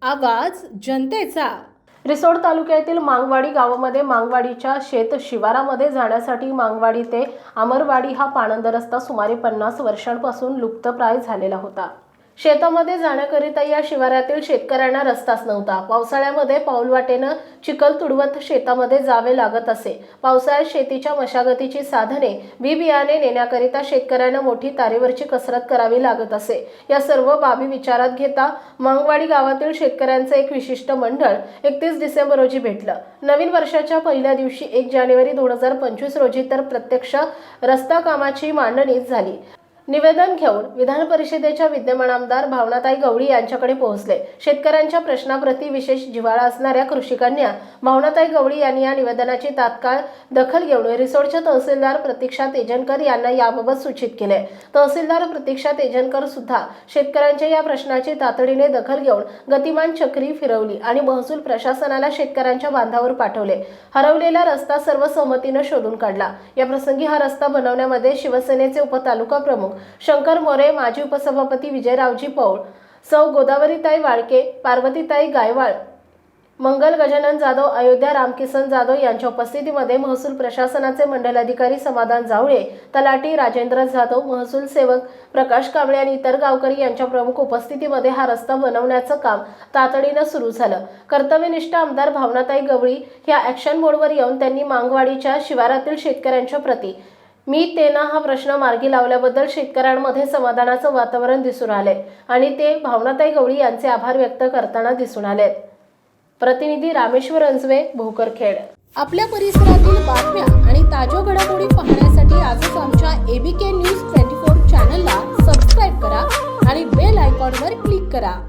आवाज जनतेचा। रिसोड तालुक्यातील मांगवाडी गावामध्ये मांगवाडीच्या शेत शिवारामध्ये जाण्यासाठी मांगवाडी ते अमरवाडी हा पाणंद रस्ता सुमारे 50 वर्षांपासून लुप्तप्राय झालेला होता। शेतामध्ये जाण्याकरिता या शिवारातील शेतकऱ्यांना रस्ताच नव्हता। पावसाळ्यामध्ये पाऊलवाटेनं चिखल तुडवत शेतामध्ये जावे लागत असे। पावसाळ्यात शेतीच्या मशागतीची साधने बी बियाणे नेण्याकरिता शेतकऱ्यांना मोठी तारेवरची कसरत करावी लागत असे। या सर्व बाबी विचारात घेता मांगवाडी गावातील शेतकऱ्यांचे एक विशिष्ट मंडळ 31 डिसेंबर रोजी भेटलं। नवीन वर्षाच्या पहिल्या दिवशी 1 जानेवारी 2025 रोजी तर प्रत्यक्ष रस्ता कामाची मांडणी झाली। निवेदन घेऊन विधान परिषदेच्या विद्यमान आमदार भावनाताई गवळी यांच्याकडे पोहोचले। शेतकऱ्यांच्या प्रश्नाप्रती विशेष जिव्हाळा असणाऱ्या कृषिकन्या भावनाताई गवळी यांनी या निवेदनाची तात्काळ दखल घेऊन रिसोडच्या तहसीलदार प्रतीक्षा तेजनकर यांना याबाबत सूचित केले। तहसीलदार प्रतीक्षा तेजनकर सुद्धा शेतकऱ्यांच्या या प्रश्नाची तातडीने दखल घेऊन गतिमान चक्री फिरवली आणि महसूल प्रशासनाला शेतकऱ्यांच्या बांधावर पाठवले। हरवलेला रस्ता सर्व सहमतीने शोधून काढला। या प्रसंगी हा रस्ता बनवण्यामध्ये शिवसेनेचे उपतालुका प्रमुख शंकर मोरे, माजी उपसभापती विजयरावजी पौळ, सौ गोदावरीताई वाळके, पार्वतीताई गायवाळ, मंगल गजानन जाधव, अयोध्या रामकिसन जाधव यांच्या उपस्थितीमध्ये महसूल प्रशासनाचे मंडल अधिकारी समाधान जावळे, तलाठी राजेंद्र जाधव, महसूल सेवक प्रकाश कांबळे आणि इतर गावकरी यांच्या प्रमुख उपस्थितीमध्ये हा रस्ता बनवण्याचं काम तातडीने सुरू झालं। कर्तव्यनिष्ठ आमदार भावनाताई गवळी ह्या ॲक्शन मोडवर येऊन त्यांनी मांगवाडीच्या शिवारातील शेतकऱ्यांच्या प्रती मी तेना हा प्रश्न मार्गी लावल्याबद्दल शेतकऱ्यांमध्ये समाधानाचं वातावरण दिसून आले आणि ते भावनाताई गवळी यांचे आभार व्यक्त करताना दिसून आले। प्रतिनिधी रामेश्वर अंजवे, भोकरखेड। आपल्या परिसरातील बातम्या आणि ताज्या घडामोडी पाहण्यासाठी आजच आमच्या ABK न्यूज 24 चॅनलला सबस्क्राईब करा आणि बेल आयकॉनवर क्लिक करा।